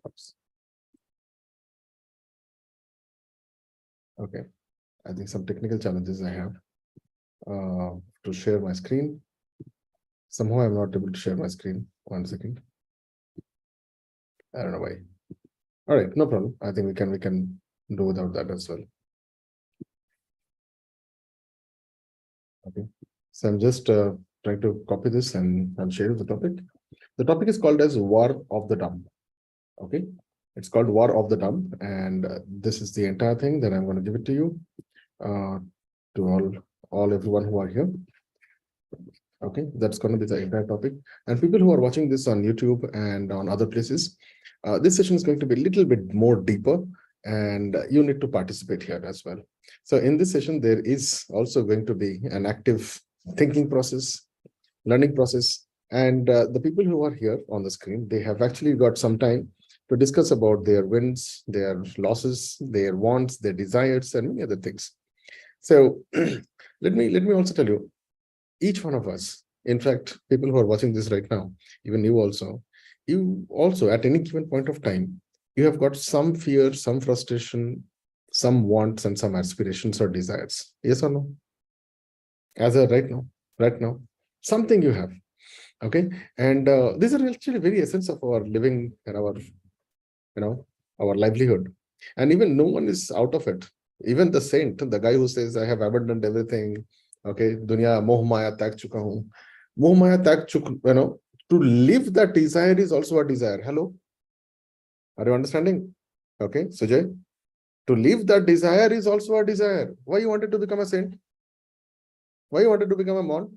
Oops. Okay, I think some technical challenges I have to share my screen. Somehow I'm not able to share my screen. 1 second. I don't know why. All right, no problem. I think we can do without that as well. Okay, so I'm just trying to copy this and share the topic. The topic is called as War of the Dumb. Okay, it's called War of the Dumb, and this is the entire thing that I'm going to give it to you, to everyone who are here. Okay, that's going to be the entire topic. And people who are watching this on YouTube and on other places, this session is going to be a little bit more deeper, and you need to participate here as well. So in this session, there is also going to be an active thinking process, learning process, and the people who are here on the screen, they have actually got some time to discuss about their wins, their losses, their wants, their desires, and many other things. So let me also tell you, each one of us, in fact, people who are watching this right now, even you also at any given point of time, you have got some fear, some frustration, some wants, and some aspirations or desires. Yes or no? As a right now, something you have. Okay, and these are actually very essence of our living and our livelihood. And even no one is out of it. Even the saint, the guy who says, I have abandoned everything. Okay, dunya moh maya tag chuka hu. Moh maya tag chuk, to live that desire is also a desire. Hello? Are you understanding? Okay, Sujay? To live that desire is also a desire. Why you wanted to become a saint? Why you wanted to become a monk?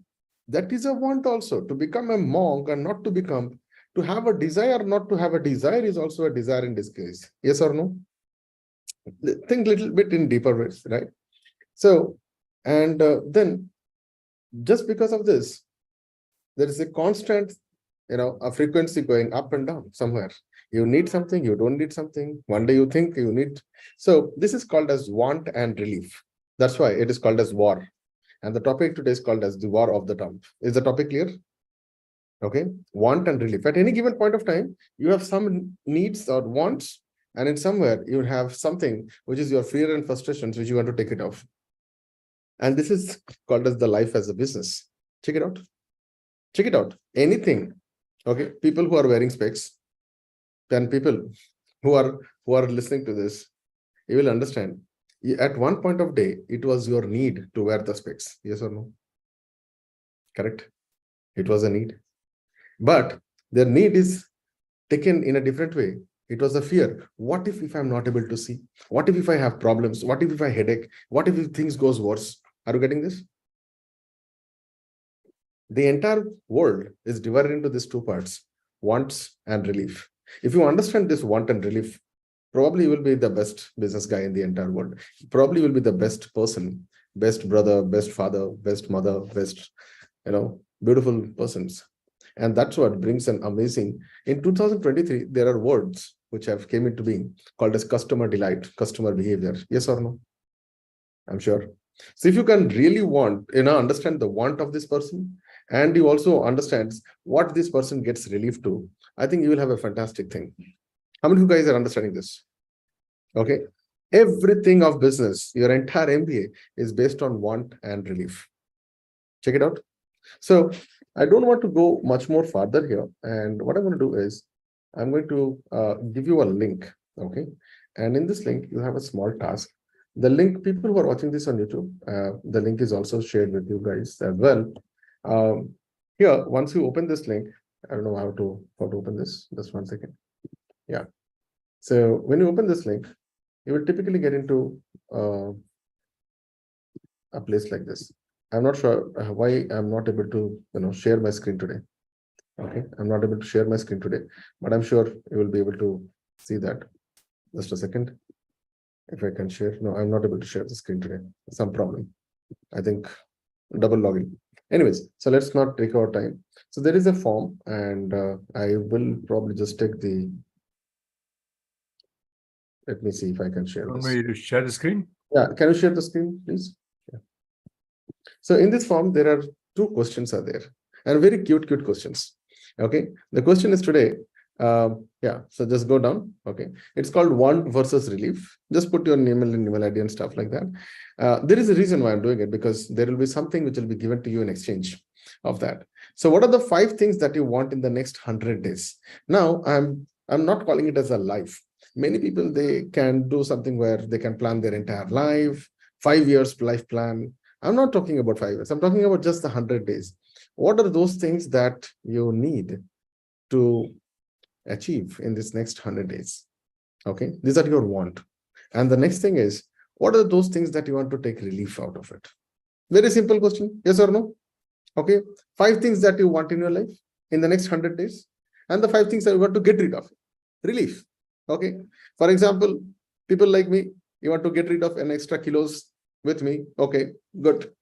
That is a want also. To become a monk and not to become, to have a desire, not to have a desire is also a desire in disguise. Yes or no? Think a little bit in deeper ways, right? So, and then just because of this, there is a constant, a frequency going up and down somewhere. You need something, you don't need something. One day you think you need. So this is called as want and relief. That's why it is called as war. And the topic today is called as the War of the Dumb. Is the topic clear? Okay, want and relief. At any given point of time, you have some needs or wants, and in somewhere you have something which is your fear and frustrations which you want to take it off. And this is called as the life as a business. Check it out. Check it out. Anything. Okay, people who are wearing specs, then people who are listening to this, you will understand. At one point of day, it was your need to wear the specs. Yes or no? Correct. It was a need. But their need is taken in a different way. It was a fear. What if I'm not able to see? What if I have problems? What if I headache? What if things goes worse? Are you getting this? The entire world is divided into these two parts, wants and relief. If you understand this want and relief, probably you will be the best business guy in the entire world. Probably will be the best person, best brother, best father, best mother, best, beautiful persons. And that's what brings an amazing. In 2023, there are words which have came into being called as customer delight, customer behavior. Yes or no? I'm sure. So if you can really understand the want of this person, and you also understand what this person gets relief to, I think you will have a fantastic thing. How many of you guys are understanding this? Okay. Everything of business, your entire MBA is based on want and relief. Check it out. So I don't want to go much more further here. And what I'm going to do is I'm going to give you a link. Okay. And in this link, you have a small task. The link, people who are watching this on YouTube, the link is also shared with you guys as well. Here, once you open this link, I don't know how to open this. Just 1 second. Yeah. So when you open this link, you will typically get into a place like this. I'm not sure why I'm not able to share my screen today. Okay, I'm not able to share my screen today, but I'm sure you will be able to see that. Just a second. If I can share. No, I'm not able to share the screen today. Some problem. I think double login. Anyways, so let's not take our time. So there is a form, and I will probably just take the. Let me see if I can share this. Want me to share the screen? Yeah, can you share the screen, please? Yeah. So in this form, there are two questions are there, and very cute questions. Okay, the question is today, Yeah, so just go down. Okay, it's called want versus relief. Just put your name and email ID and stuff like that. There is a reason why I'm doing it, because there will be something which will be given to you in exchange of that. So what are the 5 things that you want in the next 100 days? Now, I'm not calling it as a life. Many people, they can do something where they can plan their entire life, 5 years life plan. I'm not talking about 5 years. I'm talking about just the 100 days. What are those things that you need to achieve in this next 100 days? Okay, these are your want. And the next thing is, what are those things that you want to take relief out of it? Very simple question, yes or no? Okay, 5 things that you want in your life in the next 100 days, and the 5 things that you want to get rid of. Relief. Okay, for example, people like me, you want to get rid of an extra kilos with me. Okay, good.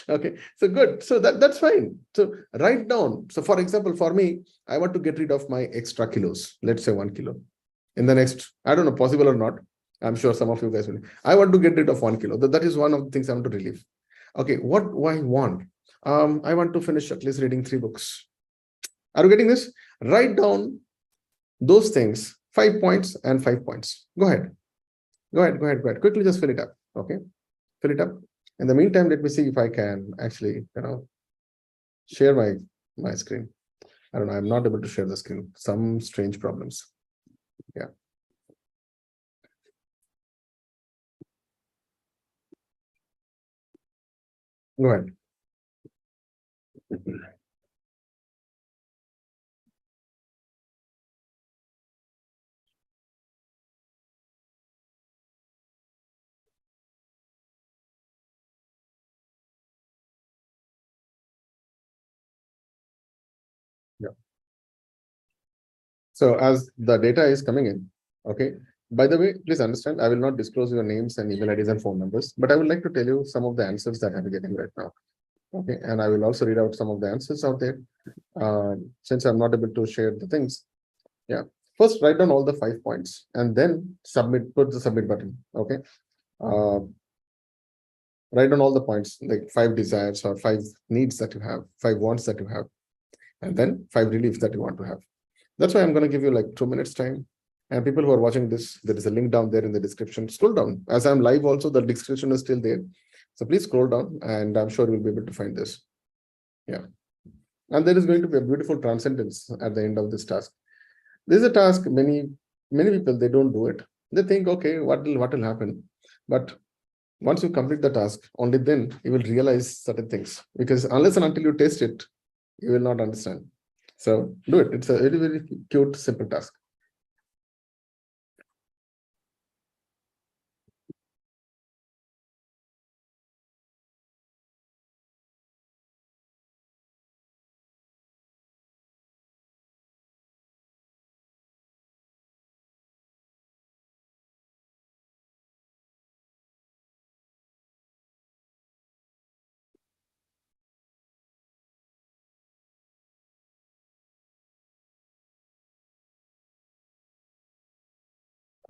Okay, so good. So that's fine. So write down. So for example, for me, I want to get rid of my extra kilos, let's say 1 kilo in the next, I don't know, possible or not. I'm sure some of you guys will. I want to get rid of 1 kilo. That is one of the things I want to relieve. Okay, what do I want? I want to finish at least reading 3 books. Are you getting this? Write down those things, 5 points and 5 points. Go ahead. Go ahead. Quickly just fill it up. Okay, fill it up. In the meantime, let me see if I can actually, share my screen. I don't know. I'm not able to share the screen. Some strange problems. Yeah. Go ahead. Yeah. So as the data is coming in, okay. By the way, please understand, I will not disclose your names and email IDs and phone numbers, but I would like to tell you some of the answers that I'm getting right now. Okay, and I will also read out some of the answers out there. Since I'm not able to share the things, yeah. First, write down all the 5 points and then submit. Put the submit button. Okay. Uh, write down all the points, like 5 desires or 5 needs that you have, 5 wants that you have, and then 5 reliefs that you want to have. That's why I'm going to give you like 2 minutes time. And people who are watching this, there is a link down there in the description. Scroll down. As I'm live also, the description is still there. So please scroll down and I'm sure you'll be able to find this. Yeah. And there is going to be a beautiful transcendence at the end of this task. This is a task many people, they don't do it. They think, okay, what will happen? But once you complete the task, only then you will realize certain things. Because unless and until you taste it, you will not understand. So do it. It's a very, very cute, simple task.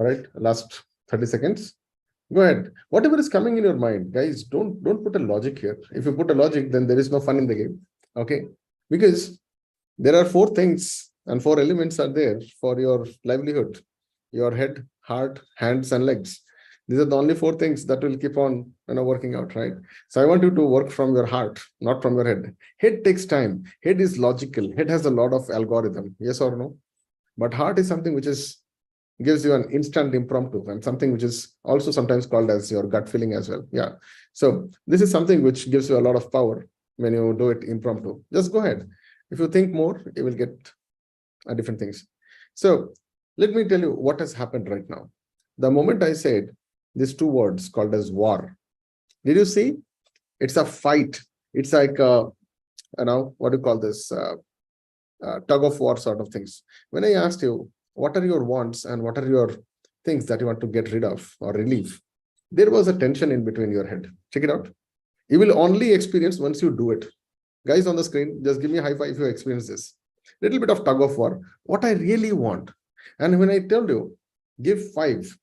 All right, last 30 seconds. Go ahead. Whatever is coming in your mind, guys, don't put a logic here. If you put a logic, then there is no fun in the game. Okay, because there are 4 things and 4 elements are there for your livelihood: your head, heart, hands, and legs. These are the only 4 things that will keep on working out, right? So I want you to work from your heart, not from your head. Head takes time. Head is logical. Head has a lot of algorithm. Yes or no? But heart is something which is gives you an instant impromptu, and something which is also sometimes called as your gut feeling as well. Yeah. So this is something which gives you a lot of power when you do it impromptu. Just go ahead. If you think more, you will get different things. So let me tell you what has happened right now. The moment I said these 2 words called as war, did you see? It's a fight. It's like what do you call this? Tug of war sort of things. When I asked you, what are your wants and what are your things that you want to get rid of or relieve, there was a tension in between your head. Check it out. You will only experience once you do it. Guys on the screen, just give me a high five if you experience this. Little bit of tug of war. What I really want. And when I told you, give 5,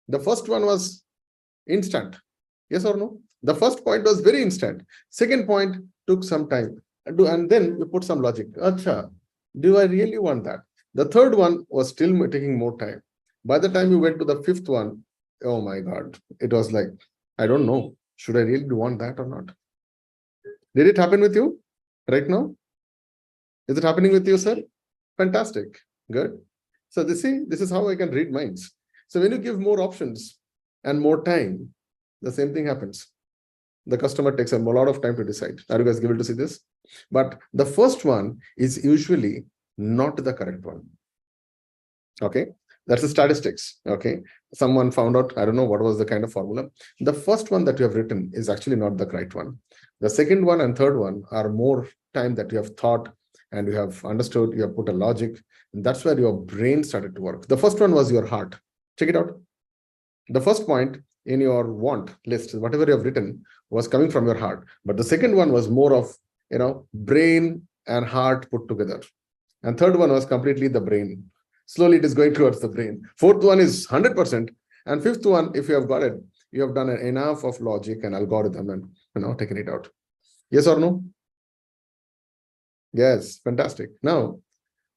the first one was instant. Yes or no? The first point was very instant. Second point took some time. And then you put some logic. Acha, do I really want that? The third one was still taking more time. By the time you went to the fifth one, oh my God, it was like, I don't know, should I really want that or not? Did it happen with you right now? Is it happening with you, sir? Fantastic. Good. So this is how I can read minds. So when you give more options and more time, the same thing happens. The customer takes a lot of time to decide. Are you guys able to see this? But the first one is usually not the correct one. Okay. That's the statistics. Okay. Someone found out, I don't know what was the kind of formula. The first one that you have written is actually not the correct one. The second one and third one are more time that you have thought and you have understood, you have put a logic. And that's where your brain started to work. The first one was your heart. Check it out. The first point in your want list, whatever you have written, was coming from your heart. But the second one was more of, brain and heart put together. And third one was completely the brain. Slowly it is going towards the brain. Fourth one is 100%. And fifth one, if you have got it, you have done enough of logic and algorithm and taken it out. Yes or no? Yes, fantastic. Now,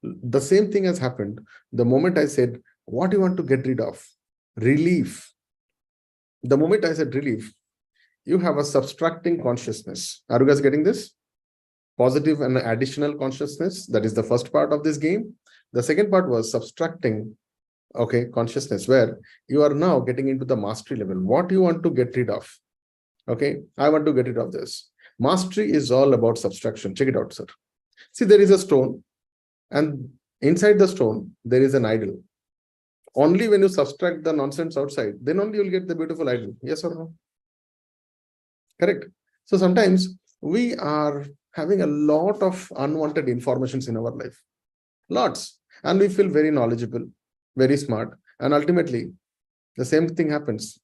the same thing has happened the moment I said, what do you want to get rid of? Relief. The moment I said relief, you have a subtracting consciousness. Are you guys getting this? Positive and additional consciousness. That is the first part of this game. The second part was subtracting, consciousness, where you are now getting into the mastery level. What you want to get rid of? Okay, I want to get rid of this. Mastery is all about subtraction. Check it out, sir. See, there is a stone, and inside the stone, there is an idol. Only when you subtract the nonsense outside, then only you'll get the beautiful idol. Yes or no? Correct. So sometimes we are having a lot of unwanted informations in our life. Lots. And we feel very knowledgeable, very smart. And ultimately, the same thing happens.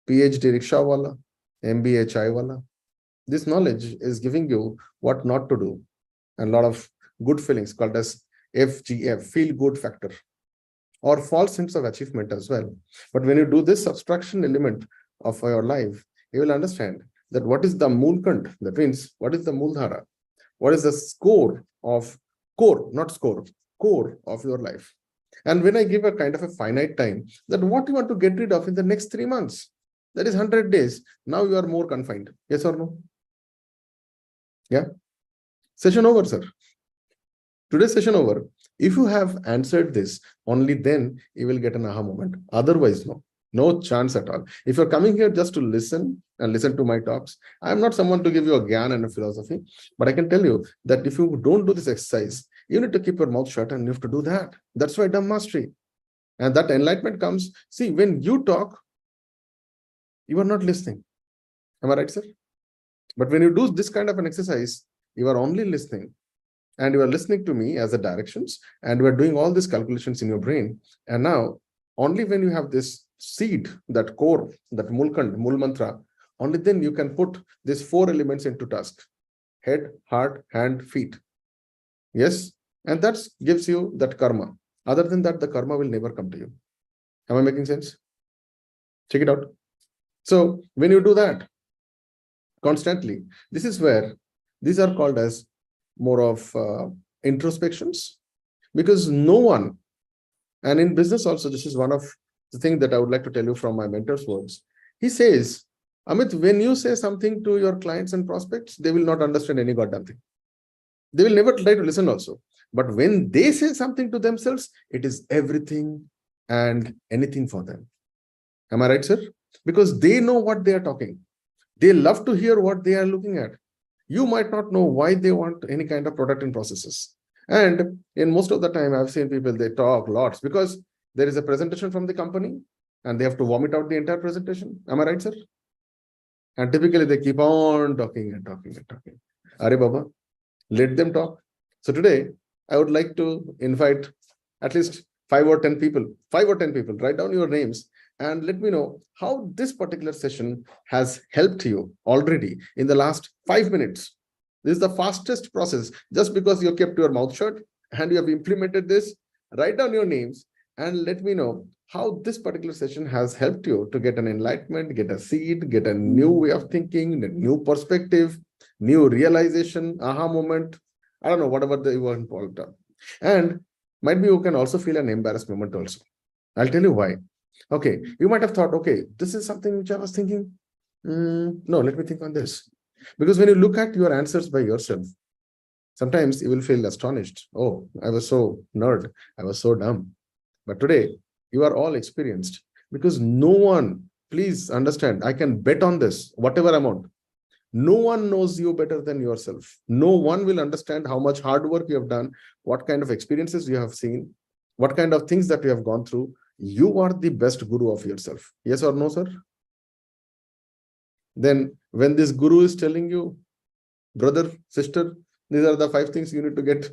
PhD rickshaw wala, MBA chai wala. This knowledge is giving you what not to do. And a lot of good feelings called as FGF, feel good factor, or false sense of achievement as well. But when you do this subtraction element of your life, you will understand that what is the Moolkand, that means what is the Mooldhara, what is the core, not score, core of your life. And when I give a kind of a finite time, that what you want to get rid of in the next 3 months, that is 100 days, now you are more confined. Yes or no? Yeah. Session over, sir. Today's session over. If you have answered this, only then you will get an aha moment. Otherwise, no chance at all. If you're coming here just to listen and listen to my talks, I'm not someone to give you a gyan and a philosophy, but I can tell you that if you don't do this exercise, you need to keep your mouth shut and you have to do that. That's why dumb mastery. And that enlightenment comes, see, when you talk, you are not listening. Am I right, sir? But when you do this kind of an exercise, you are only listening. And you are listening to me as a directions, and you are doing all these calculations in your brain. And now, only when you have this seed, that core, that Moolkand, Mool mantra, only then you can put these 4 elements into task: head, heart, hand, feet. Yes, and that gives you that karma. Other than that, the karma will never come to you. Am I making sense? Check it out. So when you do that constantly, this is where these are called as more of introspections, because no one, and in business also, this is one of the things that I would like to tell you from my mentor's words. He says, Amit, when you say something to your clients and prospects, they will not understand any goddamn thing. They will never try to listen also. But when they say something to themselves, it is everything and anything for them. Am I right, sir? Because they know what they are talking. They love to hear what they are looking at. You might not know why they want any kind of product and processes. And in most of the time, I've seen people, they talk lots because there is a presentation from the company and they have to vomit out the entire presentation. Am I right, sir? And typically they keep on talking and talking and talking. Are Baba, let them talk. So today, I would like to invite at least 5 or 10 people, write down your names and let me know how this particular session has helped you already in the last 5 minutes. This is the fastest process. Just because you kept your mouth shut and you have implemented this, write down your names and let me know how this particular session has helped you to get an enlightenment, get a seed, get a new way of thinking, a new perspective, new realization, aha moment. I don't know, whatever you want to call it. And Might be you can also feel an embarrassed moment also. I'll tell you why. Okay, you might have thought, okay, this is something which I was thinking. No, let me think on this. Because when you look at your answers by yourself, sometimes you will feel astonished. Oh, I was so nerd. I was so dumb. But today, you are all experienced because no one, please understand, I can bet on this, whatever amount. No one knows you better than yourself. No one will understand how much hard work you have done, what kind of experiences you have seen, what kind of things that you have gone through. You are the best guru of yourself. Yes or no, sir? Then when this guru is telling you, brother, sister, these are the 5 things you need to get,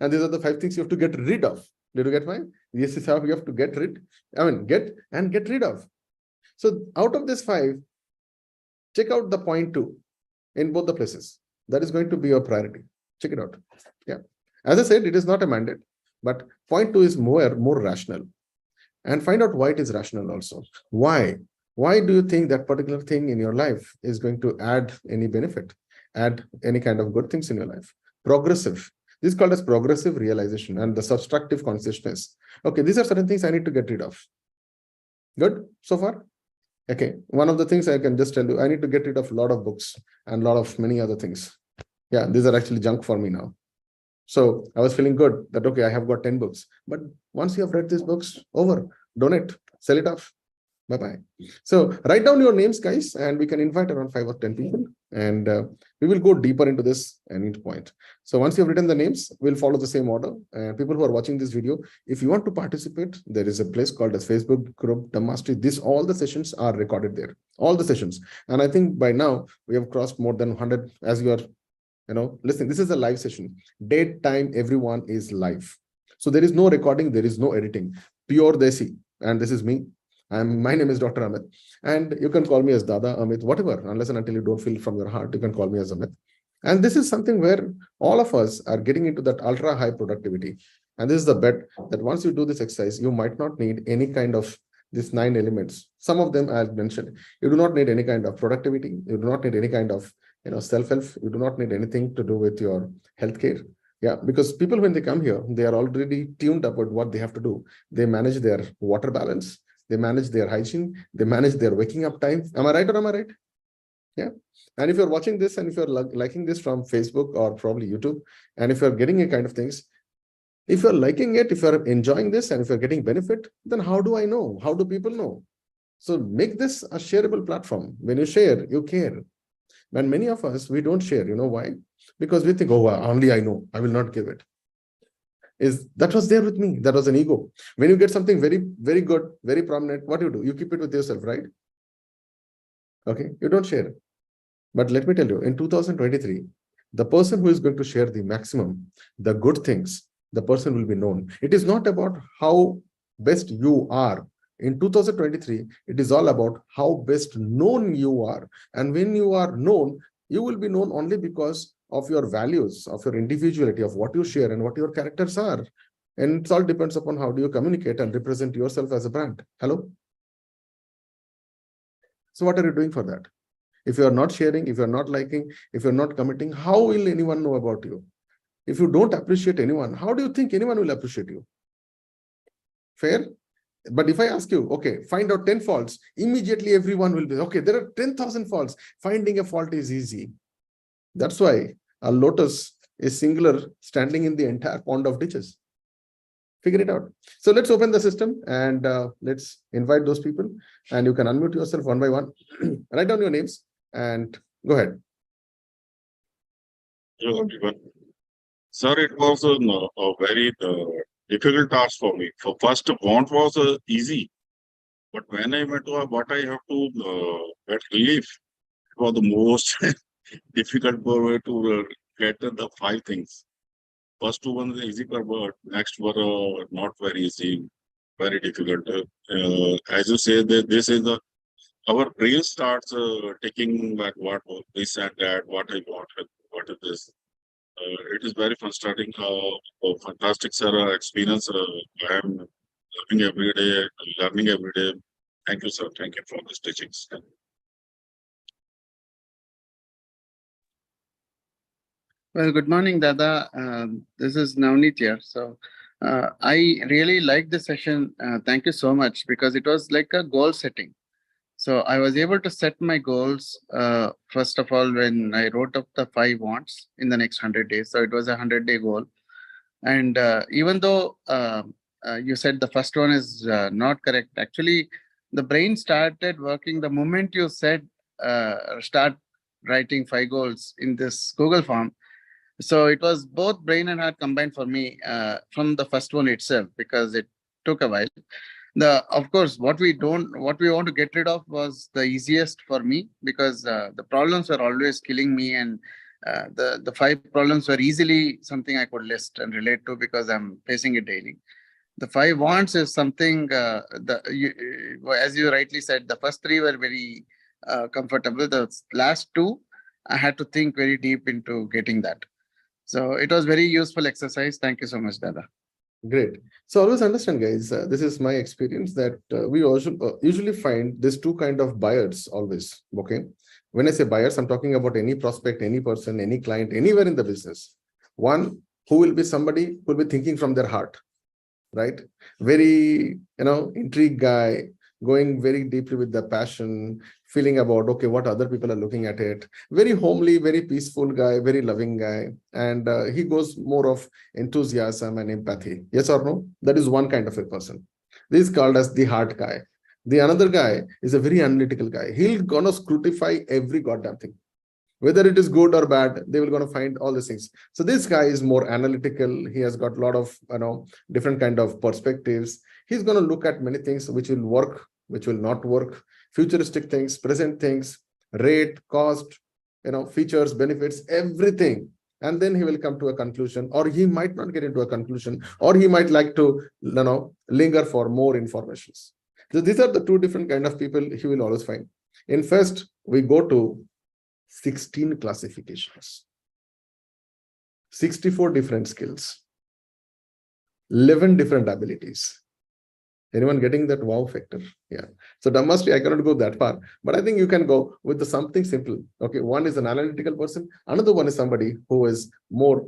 and these are the 5 things you have to get rid of. Did you get mine? This is how you have to get rid. Get rid of. So out of this 5, check out the point 2 in both the places. That is going to be your priority. Check it out. Yeah. As I said, it is not a mandate, but point 2 is more rational. And find out why it is rational also. Why? Why do you think that particular thing in your life is going to add any benefit, add any kind of good things in your life? Progressive. This is called as progressive realization and the subtractive consciousness. Okay, these are certain things I need to get rid of. Good so far? Okay, one of the things I can just tell you, I need to get rid of a lot of books and a lot of many other things. Yeah, these are actually junk for me now. So I was feeling good that, okay, I have got 10 books. But once you have read these books, over, donate, sell it off. Bye-bye. So write down your names, guys, and we can invite around 5 or 10 people. And we will go deeper into this and into point. So once you have written the names, we'll follow the same order. And people who are watching this video, if you want to participate, there is a place called as Facebook group, the Mastery. All the sessions are recorded there. All the sessions. And I think by now we have crossed more than 100 as you are listen, this is a live session. Date, time, everyone is live. So there is no recording, there is no editing. Pure Desi. And this is me. My name is Dr. Amit. And you can call me as Dada, Amit, whatever. Unless and until you don't feel from your heart, you can call me as Amit. And this is something where all of us are getting into that ultra high productivity. And this is the bet that once you do this exercise, you might not need any kind of these 9 elements. Some of them I've mentioned. You do not need any kind of productivity. You do not need any kind of self-help. You do not need anything to do with your healthcare. Yeah, because people, when they come here, they are already tuned up with what they have to do. They manage their water balance, they manage their hygiene, they manage their waking up time. Am I right or am I right? Yeah. And if you're watching this and if you're liking this from Facebook or probably YouTube, and if you're getting a kind of things, if you're liking it, if you're enjoying this, and if you're getting benefit, then how do I know? How do people know? So make this a shareable platform. When you share, you care. And many of us, we don't share. You know why? Because we think, oh, well, only I know, I will not give it. That was there with me. That was an ego. When you get something very, very good, very prominent, what do? You keep it with yourself, right? Okay, you don't share. But let me tell you, in 2023, the person who is going to share the maximum, the good things, the person will be known. It is not about how best you are. In 2023, it is all about how best known you are. And when you are known, you will be known only because of your values, of your individuality, of what you share and what your characters are. And it all depends upon how do you communicate and represent yourself as a brand. Hello? So what are you doing for that? If you're not sharing, if you're not liking, if you're not committing, how will anyone know about you? If you don't appreciate anyone, how do you think anyone will appreciate you? Fair? But if I ask you, okay, find out 10 faults, immediately everyone will be, okay, there are 10,000 faults. Finding a fault is easy. That's why a lotus is singular, standing in the entire pond of ditches. Figure it out. So let's open the system and let's invite those people. And you can unmute yourself one by one. Write down your names and go ahead. Hello, everyone. Sir, it was a very difficult task for me. For first, want was easy, but when I went to what I have to get relief, it was the most difficult for me to get the 5 things. First 2 ones easy, but next were not very easy, very difficult. As you say, this is our brain starts taking back what this and that, what I wanted, what is this. It is very frustrating. Fantastic, sir, experience. I am learning every day. Thank you, sir. Thank you for these teachings. Well, good morning, Dada. This is Navneet here. So I really liked the session. Thank you so much, because it was like a goal setting. So I was able to set my goals, first of all, when I wrote up the 5 wants in the next 100 days. So it was a 100-day goal. And even though you said the first one is not correct, actually, the brain started working the moment you said start writing 5 goals in this Google form. So it was both brain and heart combined for me from the first one itself, because it took a while. Of course, what we want to get rid of was the easiest for me, because the problems were always killing me, and the 5 problems were easily something I could list and relate to, because I'm facing it daily. The 5 wants is something, as you rightly said, the first 3 were very comfortable. The last 2, I had to think very deep into getting that. So it was very useful exercise. Thank you so much, Dada. Great. So always understand, guys, this is my experience that we also usually find there's 2 kind of buyers always. Okay. When I say buyers, I'm talking about any prospect, any person, any client, anywhere in the business. One who will be somebody who will be thinking from their heart, right? Very, intrigued guy, going very deeply with the passion, feeling about, okay, what other people are looking at it. Very homely, very peaceful guy, very loving guy. And he goes more of enthusiasm and empathy. Yes or no? That is one kind of a person. This is called as the heart guy. The another guy is a very analytical guy. He'll gonna scrutify every goddamn thing. Whether it is good or bad, they will going to find all these things. So this guy is more analytical. He has got a lot of different kind of perspectives. He's going to look at many things which will work, which will not work, futuristic things, present things, rate, cost, features, benefits, everything. And then he will come to a conclusion, or he might not get into a conclusion, or he might like to linger for more informations. So these are the 2 different kind of people he will always find. In first, we go to 16 classifications, 64 different skills, 11 different abilities. Anyone getting that wow factor? Yeah. So Dhammasri, I cannot go that far, but I think you can go with something simple. Okay. One is an analytical person. Another one is somebody who is more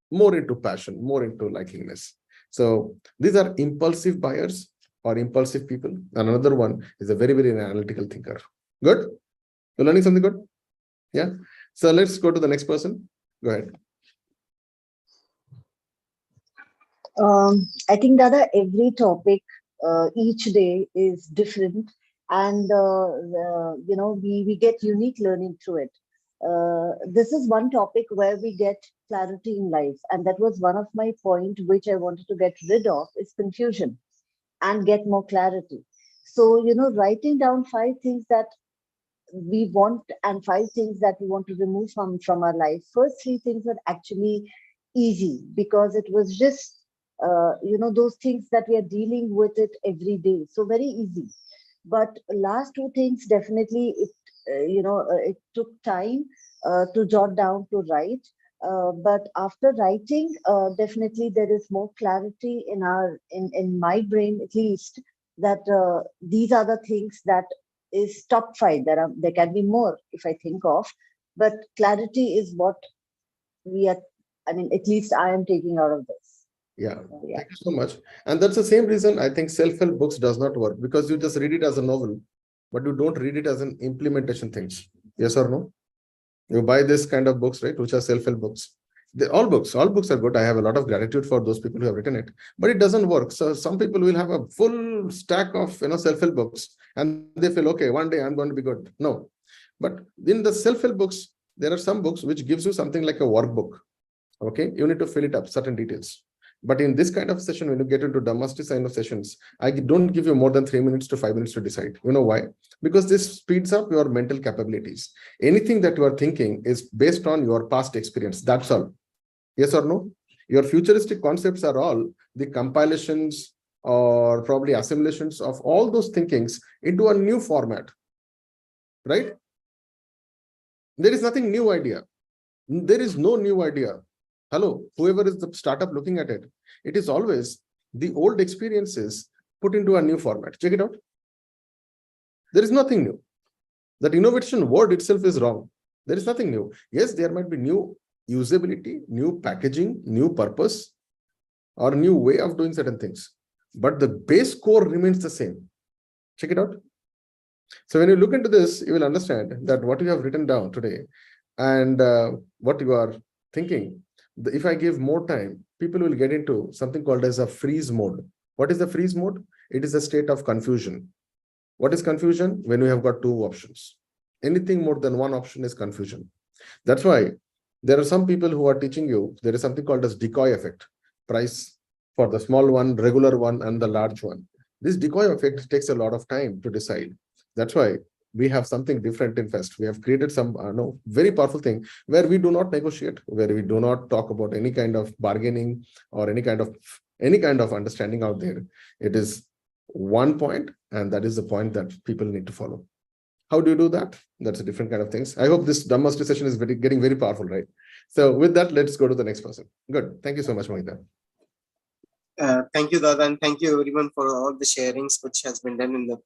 into passion, more into likingness. So these are impulsive buyers or impulsive people. And another one is a very, very analytical thinker. Good. You're learning something good? Yeah. So let's go to the next person. Go ahead. I think, Dada, every topic each day is different, and we get unique learning through it. This is one topic where we get clarity in life, and that was one of my point which I wanted to get rid of is confusion and get more clarity. So, writing down 5 things that we want and 5 things that we want to remove from our life. First 3 things were actually easy, because it was just those things that we are dealing with it every day, so very easy. But last 2 things, definitely it took time to jot down, to write. But after writing, definitely there is more clarity in my brain, at least, that these are the things that is top 5. There can be more if I think of, but clarity is what at least I am taking out of this. Yeah. Thank you so much. And that's the same reason I think self-help books does not work, because you just read it as a novel, but you don't read it as an implementation things. Yes or no? You buy this kind of books, right, which are self-help books. All books are good. I have a lot of gratitude for those people who have written it, but it doesn't work. So some people will have a full stack of self-help books, and they feel, okay, one day I'm going to be good. No, but in the self-help books, there are some books which gives you something like a workbook. Okay, you need to fill it up, certain details. But in this kind of session, when you get into Dhammasri kind of sessions, I don't give you more than 3 minutes to 5 minutes to decide. You know why? Because this speeds up your mental capabilities. Anything that you are thinking is based on your past experience. That's all. Yes or no? Your futuristic concepts are all the compilations or probably assimilations of all those thinkings into a new format. Right? There is nothing new idea. There is no new idea. Hello, whoever is the startup looking at it, it is always the old experiences put into a new format. Check it out. There is nothing new. That innovation word itself is wrong. There is nothing new. Yes, there might be new usability, new packaging, new purpose, or new way of doing certain things, but the base core remains the same. Check it out. So when you look into this, you will understand that what you have written down today and what you are thinking, if I give more time, people will get into something called as a freeze mode. What is the freeze mode? It is a state of confusion. What is confusion? When we have got two options. Anything more than one option is confusion. That's why there are some people who are teaching you, there is something called as decoy effect. Price for the small one, regular one, and the large one. This decoy effect takes a lot of time to decide. That's why we have something different in Fest. We have created some very powerful thing where we do not negotiate, where we do not talk about any kind of bargaining or any kind of understanding out there. It is one point, and that is the point that people need to follow. How do you do that? That's a different kind of things. I hope this Dhammastery session is getting very powerful, right? So with that, let's go to the next person. Good. Thank you so much, Mohita. Thank you, Dada, and thank you everyone for all the sharings which has been done in the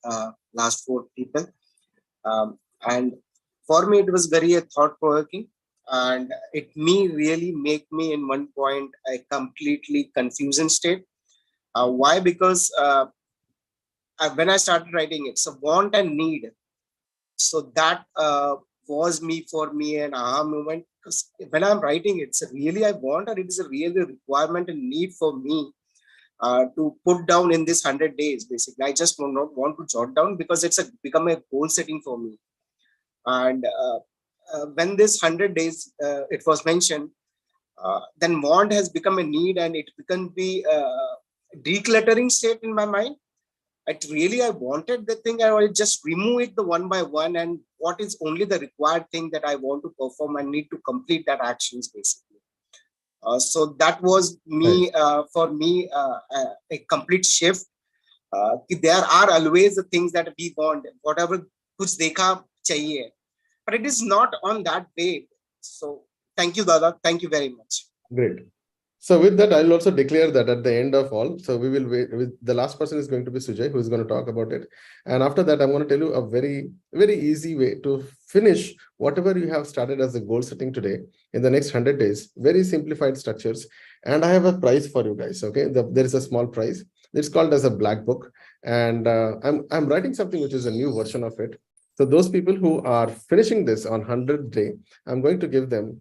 last 4 people. And for me, it was very thought-provoking, and it really make me in one point a completely confusion state. Why? Because when I started writing it, so want and need. So that was for me an aha moment, because when I'm writing it, it's really I want, or it is a really requirement and need for me to put down in this 100 days. Basically, I just not want to jot down because it's become a goal setting for me. And when this 100 days it was mentioned, then want has become a need, and it can be decluttering state in my mind. I wanted the thing, I will just remove it the one by one, and what is only the required thing that I want to perform and need to complete that actions basically. So that was me, for me, a complete shift. There are always the things that we want, whatever kuch dekha chahiye, but it is not on that way. So thank you, Dada. Thank you very much. Great. So with that, I'll also declare that at the end of all, so we will wait with the last person is going to be Sujay, who is going to talk about it. And after that, I'm going to tell you a very, very easy way to finish whatever you have started as a goal setting today in the next 100 days, very simplified structures. And I have a prize for you guys. Okay. There is a small prize. It's called as a black book. And I'm writing something which is a new version of it. So those people who are finishing this on 100th day, I'm going to give them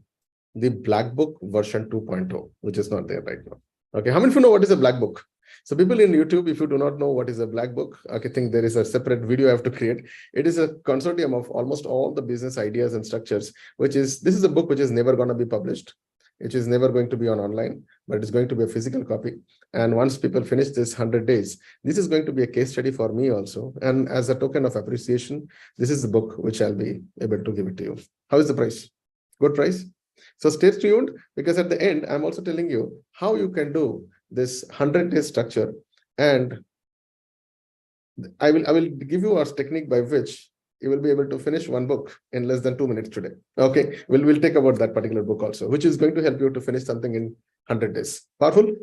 the black book version 2.0, which is not there right now. Okay, how many of you know what is a black book? So people in YouTube, if you do not know what is a black book, I think there is a separate video I have to create. It is a consortium of almost all the business ideas and structures, this is a book which is never going to be published. It is never going to be on online, but it's going to be a physical copy. And once people finish this 100 days, this is going to be a case study for me also. And as a token of appreciation, this is the book which I'll be able to give it to you. How is the price? Good price? So stay tuned, because at the end, I'm also telling you how you can do this 100-day structure. And I will give you a technique by which you will be able to finish one book in less than 2 minutes today. Okay, we'll take about that particular book also, which is going to help you to finish something in 100 days. Powerful?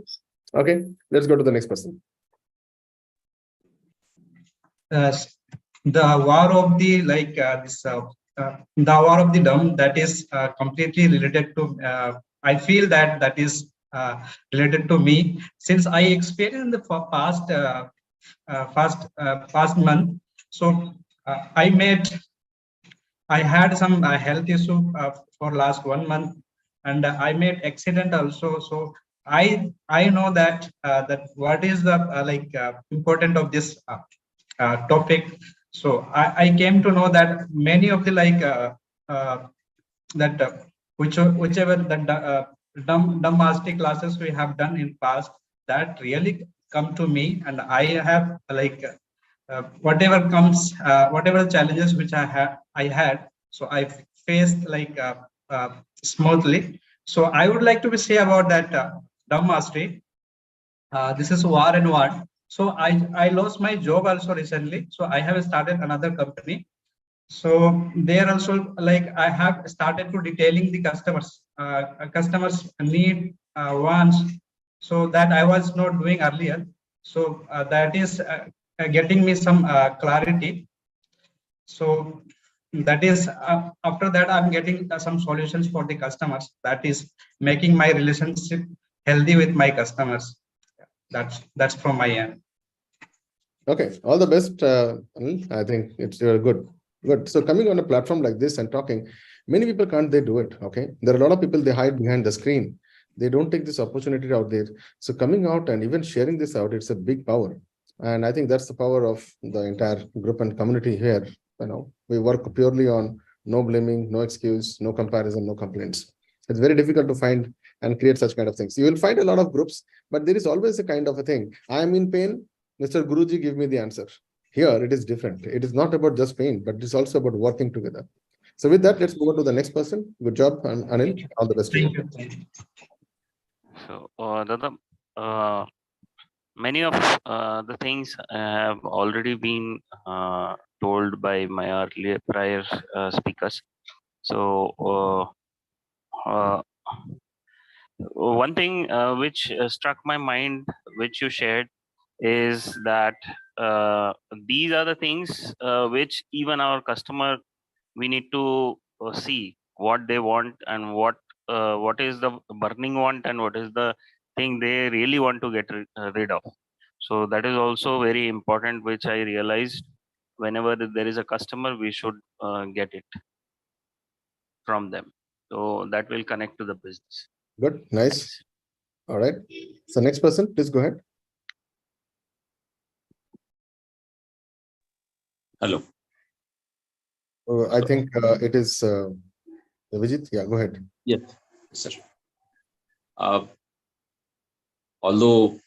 Okay, let's go to the next person. The war of the the war of the dumb, that is completely related to, I feel that is related to me, since I experienced in the past month. So I had some health issue for last 1 month, and I made accident also. So I know that what is the important of this topic. So I came to know that many of the whichever the dumb mastery classes we have done in past, that really come to me, and I have whatever comes, whatever challenges which I had, so I faced smoothly. So I would like to say about that dumb mastery. This is war and what. So I lost my job also recently. So I have started another company. So there also, I have started to detailing the customers. Customers need wants, so that I was not doing earlier. So that is getting me some clarity. So that is after that I'm getting some solutions for the customers. That is making my relationship healthy with my customers. That's from my end. Okay, all the best, Anil. I think it's good. Good. So coming on a platform like this and talking, many people can't they do it. Okay. There are a lot of people they hide behind the screen. They don't take this opportunity out there. So coming out and even sharing this out, it's a big power. And I think that's the power of the entire group and community here. We work purely on no blaming, no excuse, no comparison, no complaints. It's very difficult to find and create such kind of things. You will find a lot of groups, but there is always a kind of a thing. I am in pain. Mr. Guruji, give me the answer. Here, it is different. It is not about just pain, but it's also about working together. So with that, let's move on to the next person. Good job, Anil. All the best to you. Thank you. So, Dada, many of the things have already been told by my earlier prior speakers. So, one thing which struck my mind, which you shared, is that these are the things which even our customer, we need to see what they want and what is the burning want and what is the thing they really want to get rid of. So that is also very important, which I realized whenever there is a customer, we should get it from them. So that will connect to the business. Good, nice. All right. So next person, please go ahead. Hello. I think it is Vijit. Yeah, go ahead. Yes, sir. Although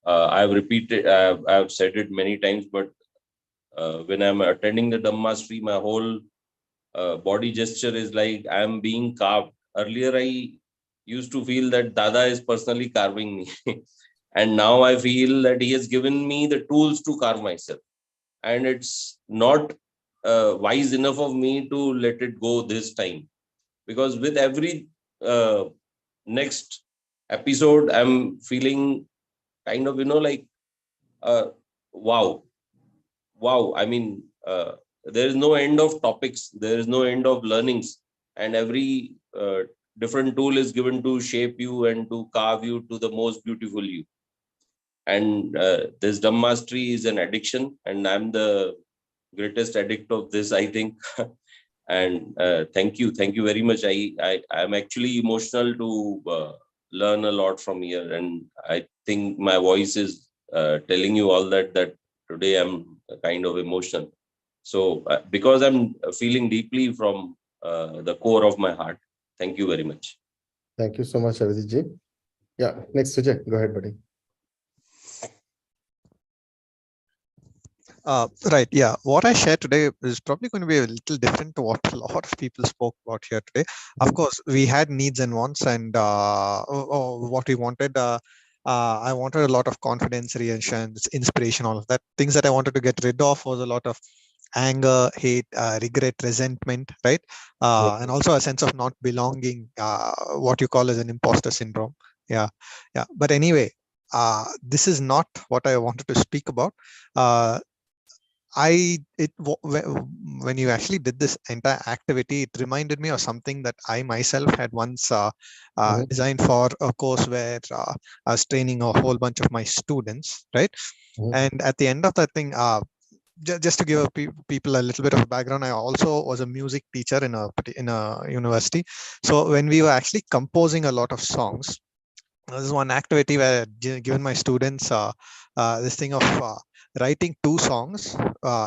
I've repeated, I've said it many times, but when I'm attending the Dhammastery, my whole body gesture is like I'm being carved. Earlier, I used to feel that Dada is personally carving me. And now I feel that he has given me the tools to carve myself. And it's not wise enough of me to let it go this time. Because with every next episode, I'm feeling kind of, like, wow. I mean, there is no end of topics. There is no end of learnings. And every different tool is given to shape you and to carve you to the most beautiful you. And this Dhammastery is an addiction. And I'm the greatest addict of this, I think. And thank you very much. I'm actually emotional to learn a lot from here, and I think my voice is telling you all that today I'm kind of emotional. So because I'm feeling deeply from the core of my heart. Thank you very much. Thank you so much, Avijit ji. Yeah, next Sujay, go ahead, buddy. Right. Yeah. What I shared today is probably going to be a little different to what a lot of people spoke about here today. Of course, we had needs and wants, and what we wanted. I wanted a lot of confidence, reassurance, inspiration, all of that. Things that I wanted to get rid of was a lot of anger, hate, regret, resentment, right? And also a sense of not belonging, what you call as an imposter syndrome. Yeah. But anyway, this is not what I wanted to speak about. When you actually did this entire activity, it reminded me of something that I myself had once designed for a course where I was training a whole bunch of my students, right? And at the end of that thing, just to give people a little bit of background, I also was a music teacher in a university. So when we were actually composing a lot of songs, this is one activity where I given my students this thing of writing two songs,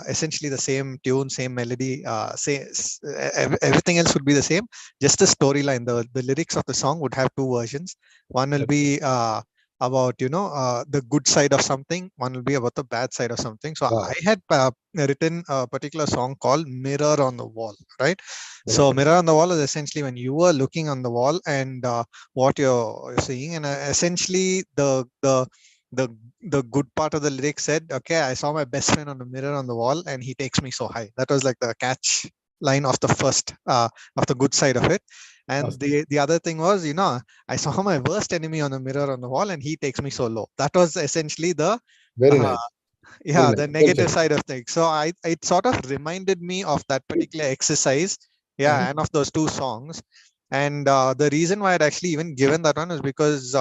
essentially the same tune, same melody, everything else would be the same, just the storyline. The lyrics of the song would have two versions. One will be about the good side of something, one will be about the bad side of something. So I had written a particular song called Mirror on the Wall, right? So Mirror on the Wall is essentially when you are looking on the wall and what you're seeing, and essentially the good part of the lyric said, okay, I saw my best friend on the mirror on the wall and he takes me so high. That was like the catch line of the first of the good side of it. And the other thing was, I saw my worst enemy on the mirror on the wall and he takes me so low. That was essentially the very nice. The negative side of things. So it sort of reminded me of that particular exercise, and of those two songs. And the reason why I'd actually even given that one is because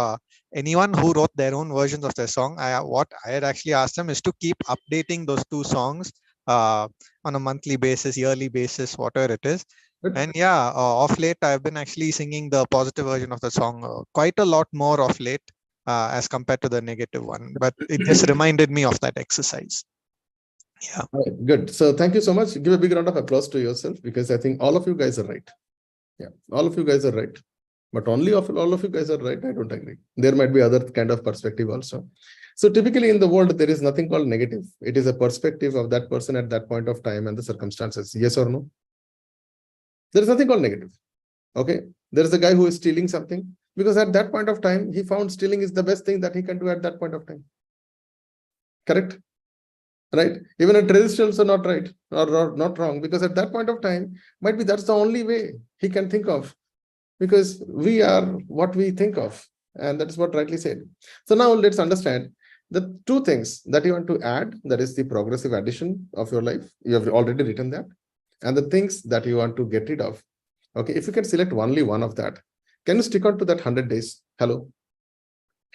anyone who wrote their own versions of their song, what I had actually asked them is to keep updating those 2 songs on a monthly basis, yearly basis, whatever it is. And yeah, of late, I've been actually singing the positive version of the song quite a lot more of late as compared to the negative one. But it just reminded me of that exercise. Yeah. All right, good. So thank you so much. Give a big round of applause to yourself, because I think all of you guys are right. Yeah, all of you guys are right. But only of all of you guys are right, I don't agree. There might be other kind of perspective also. So typically in the world, there is nothing called negative. It is a perspective of that person at that point of time and the circumstances. Yes or no? There is nothing called negative. Okay. There is a guy who is stealing something because at that point of time, he found stealing is the best thing that he can do at that point of time. Correct? Right? Even a terrorist also not right or not wrong, because at that point of time, might be that's the only way he can think of, because we are what we think of. And that is what rightly said. So now let's understand the 2 things that you want to add, that is the progressive addition of your life. You have already written that. And the things that you want to get rid of. Okay, if you can select only one of that, can you stick on to that 100 days? Hello?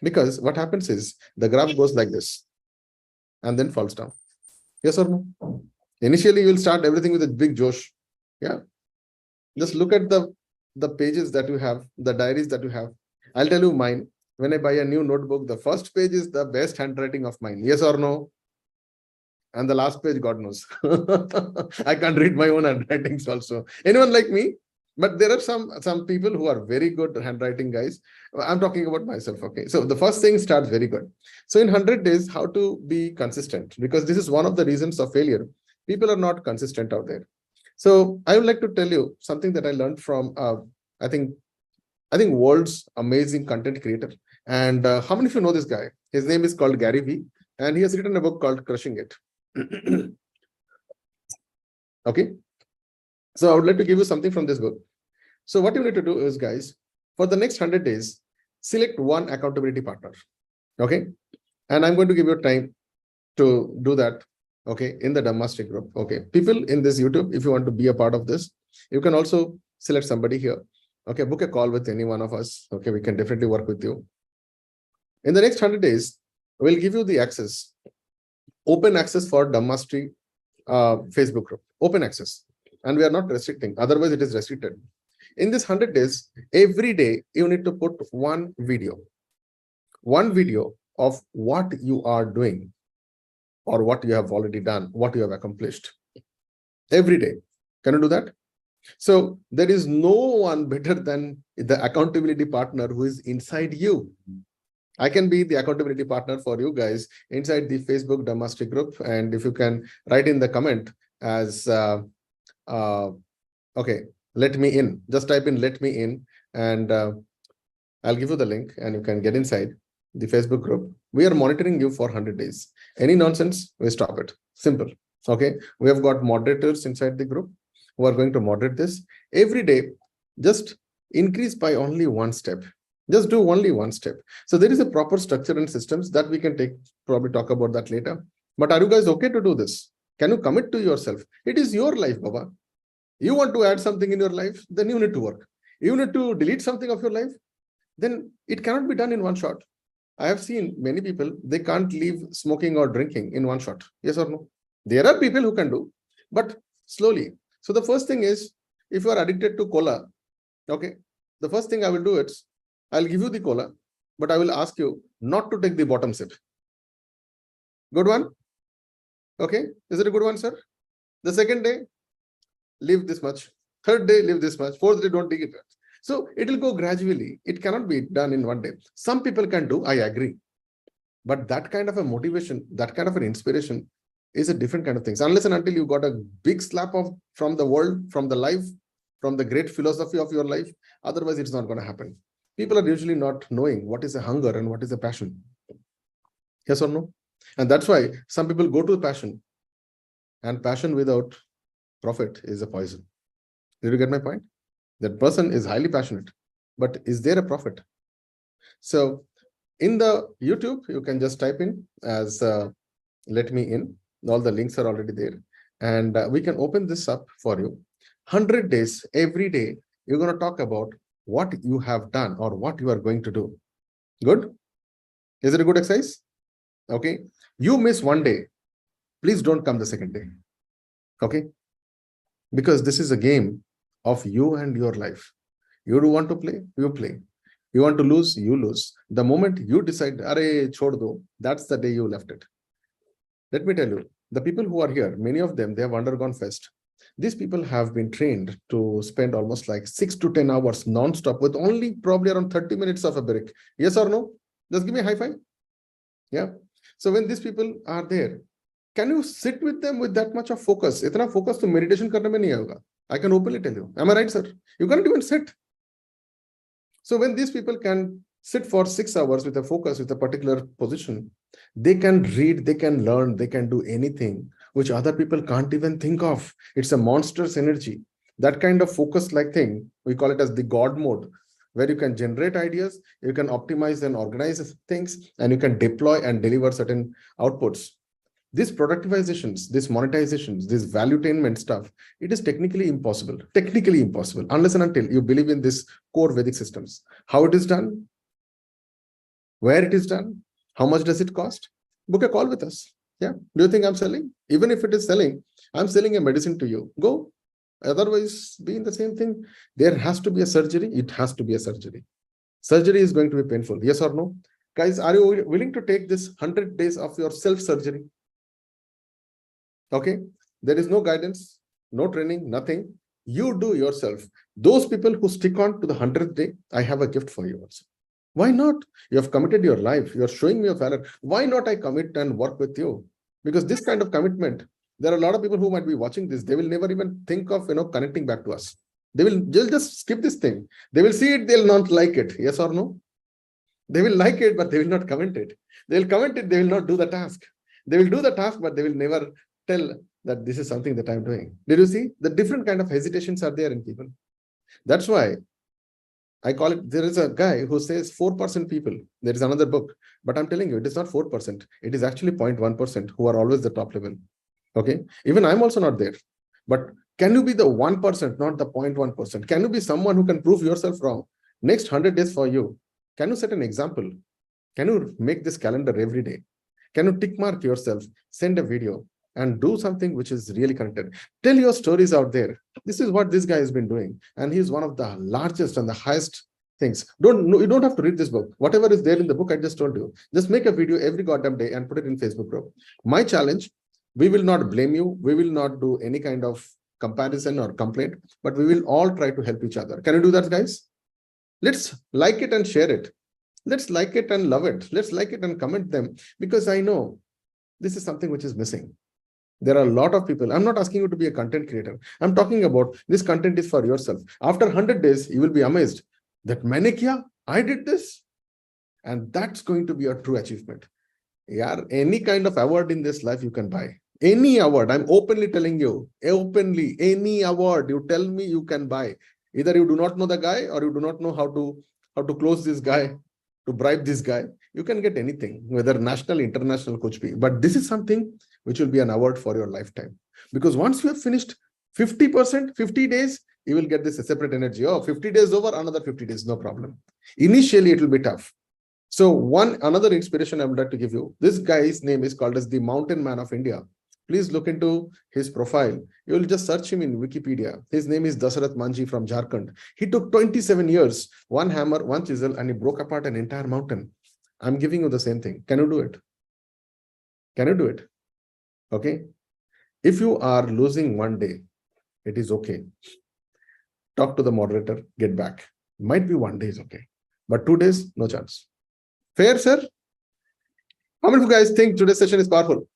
Because what happens is the graph goes like this and then falls down. Yes or no? Initially, you will start everything with a big Josh. Yeah. Just look at the pages that you have, the diaries that you have. I'll tell you mine. When I buy a new notebook, the first page is the best handwriting of mine. Yes or no? And the last page, God knows. I can't read my own handwritings also. Anyone like me? But there are some people who are very good handwriting guys. I'm talking about myself. Okay. So the first thing starts very good. So in 100 days, how to be consistent? Because this is one of the reasons of failure. People are not consistent out there. So I would like to tell you something that I learned from, I think world's amazing content creator. And how many of you know this guy? His name is called Gary Vee, and he has written a book called Crushing It. Okay. So I would like to give you something from this book. So what you need to do is, guys, for the next 100 days, select one accountability partner. Okay. And I'm going to give you time to do that. Okay. In the Dhammastery group. Okay. People in this YouTube, if you want to be a part of this, you can also select somebody here. Okay. Book a call with any one of us. Okay. We can definitely work with you. In the next 100 days, we'll give you the access, open access for Dhammastery Facebook group, open access. And we are not restricting. Otherwise, it is restricted. In this 100 days, every day, you need to put one video of what you are doing or what you have already done, what you have accomplished. Every day. Can you do that? So there is no one better than the accountability partner who is inside you. I can be the accountability partner for you guys inside the Facebook Dhammastery group. And if you can write in the comment as, okay, let me in, just type in, let me in, and I'll give you the link and you can get inside the Facebook group. We are monitoring you for 100 days. Any nonsense, we stop it. Simple. Okay. We have got moderators inside the group who are going to moderate this every day. Just increase by only one step. Just do only one step. So there is a proper structure and systems that we can probably talk about that later. But are you guys okay to do this? Can you commit to yourself? It is your life, Baba. You want to add something in your life, then you need to work. You need to delete something of your life, then it cannot be done in one shot. I have seen many people, they can't leave smoking or drinking in one shot. Yes or no? There are people who can do, but slowly. So the first thing is, if you are addicted to cola, okay, the first thing I will do is, I'll give you the cola, but I will ask you not to take the bottom sip. Good one? Okay, is it a good one, sir? The second day, leave this much. Third day, leave this much. Fourth day, don't take it. So it will go gradually. It cannot be done in one day. Some people can do, I agree. But that kind of a motivation, that kind of an inspiration is a different kind of things. Unless and until you got a big slap from the world, from the life, from the great philosophy of your life, otherwise it's not going to happen. People are usually not knowing what is a hunger and what is a passion. Yes or no? And that's why some people go to passion, and passion without profit is a poison. Did you get my point? That person is highly passionate, but is there a profit? So in the YouTube, you can just type in as let me in. All the links are already there. And we can open this up for you. 100 days, every day, you're going to talk about what you have done or what you are going to do. Good? Is it a good exercise? Okay. You miss one day, please don't come the second day. Okay. Because this is a game of you and your life. You do want to play, you play. You want to lose, you lose. The moment you decide, "Arey, chhod do," that's the day you left it. Let me tell you, the people who are here, many of them, they have undergone fest. These people have been trained to spend almost like 6 to 10 hours non-stop with only probably around 30 minutes of a break. Yes or no? Just give me a high five. Yeah. So when these people are there, can you sit with them with that much of focus? Itna focus to meditation karne mein nahi hoga. I can openly tell you. Am I right, sir? You can't even sit. So when these people can sit for 6 hours with a focus, with a particular position, they can read, they can learn, they can do anything which other people can't even think of. It's a monstrous energy. That kind of focus like thing, we call it as the God mode, where you can generate ideas, you can optimize and organize things, and you can deploy and deliver certain outputs. These productivizations, these monetizations, this valuetainment stuff, it is technically impossible, unless and until you believe in this core Vedic systems. How it is done, where it is done, how much does it cost? Book a call with us. Yeah. Do you think I'm selling? Even if it is selling, I'm selling a medicine to you. Go. Otherwise, be in the same thing. There has to be a surgery. It has to be a surgery. Surgery is going to be painful. Yes or no? Guys, are you willing to take this 100 days of your self-surgery? Okay. There is no guidance, no training, nothing. You do yourself. Those people who stick on to the 100th day, I have a gift for you also. Why not? You have committed your life. You are showing me a valor. Why not I commit and work with you? Because this kind of commitment, there are a lot of people who might be watching this. They will never even think of connecting back to us. They'll just skip this thing. They will see it. They'll not like it. Yes or no? They will like it, but they will not comment it. They will comment it. They will not do the task. They will do the task, but they will never tell that this is something that I'm doing. Did you see? The different kind of hesitations are there in people. That's why I call it, there is a guy who says 4% people. There is another book, but I'm telling you, it is not 4%. It is actually 0.1% who are always the top level. Okay. Even I'm also not there. But can you be the 1%, not the 0.1%? Can you be someone who can prove yourself wrong? Next 100 days for you. Can you set an example? Can you make this calendar every day? Can you tick mark yourself, send a video, and do something which is really connected? Tell your stories out there. This is what this guy has been doing. And he's one of the largest and the highest things. You don't have to read this book. Whatever is there in the book, I just told you. Just make a video every goddamn day and put it in Facebook group. My challenge, we will not blame you. We will not do any kind of comparison or complaint, but we will all try to help each other. Can you do that, guys? Let's like it and share it. Let's like it and love it. Let's like it and comment them, because I know this is something which is missing. There are a lot of people. I'm not asking you to be a content creator. I'm talking about this content is for yourself. After 100 days, you will be amazed that maine kiya, I did this. And that's going to be a true achievement. Yeah, any kind of award in this life you can buy. Any award. I'm openly telling you, openly, any award you tell me you can buy. Either you do not know the guy, or you do not know how to close this guy, to bribe this guy. You can get anything, whether national, international, could be. But this is something which will be an award for your lifetime. Because once you have finished 50%, 50 days, you will get this separate energy. Oh, 50 days over, another 50 days, no problem. Initially, it will be tough. So another inspiration I would like to give you. This guy's name is called as the Mountain Man of India. Please look into his profile. You will just search him in Wikipedia. His name is Dasarath Manji from Jharkhand. He took 27 years, one hammer, one chisel, and he broke apart an entire mountain. I'm giving you the same thing. Can you do it? Can you do it? Okay. If you are losing one day, it is okay. Talk to the moderator, get back. Might be 1 day is okay. But 2 days, no chance. Fair, sir? How many of you guys think today's session is powerful?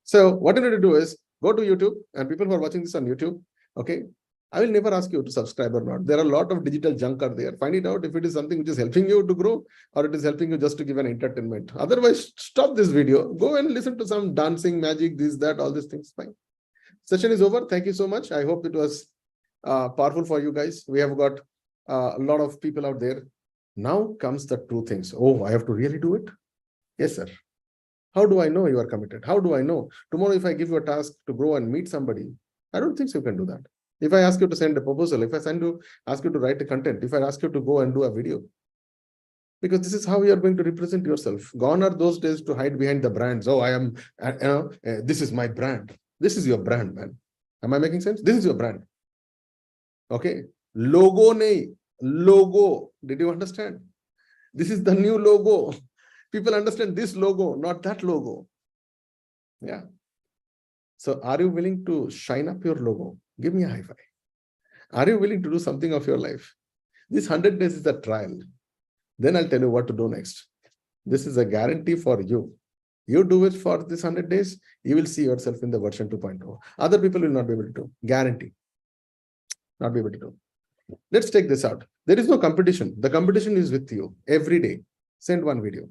So what you need to do is go to YouTube, and people who are watching this on YouTube, okay, I will never ask you to subscribe or not. There are a lot of digital junk out there. Find it out if it is something which is helping you to grow, or it is helping you just to give an entertainment. Otherwise, stop this video. Go and listen to some dancing, magic, this, that, all these things. Fine. Session is over. Thank you so much. I hope it was powerful for you guys. We have got a lot of people out there. Now comes the true things. Oh, I have to really do it? Yes, sir. How do I know you are committed? How do I know? Tomorrow, if I give you a task to go and meet somebody, I don't think so you can do that. If I ask you to send a proposal, if I ask you to write a content, if I ask you to go and do a video, Because this is how you are going to represent yourself. Gone are those days to hide behind the brands. Oh, I am, this is my brand. This is your brand, man. Am I making sense? This is your brand. Okay. Logo nahi. Logo. Did you understand? This is the new logo. People understand this logo, not that logo. Yeah. So are you willing to shine up your logo? Give me a high five. Are you willing to do something of your life? This 100 days is a trial. Then I'll tell you what to do next. This is a guarantee for you. You do it for this 100 days, you will see yourself in the version 2.0. Other people will not be able to do. Guarantee. Not be able to do. Let's take this out. There is no competition. The competition is with you every day. Send one video.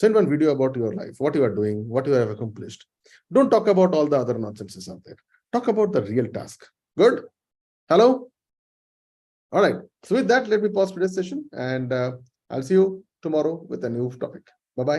Send one video about your life, what you are doing, what you have accomplished. Don't talk about all the other nonsenses out there. Talk about the real task. Good? Hello? All right. So with that, let me pause today's session and I'll see you tomorrow with a new topic. Bye-bye.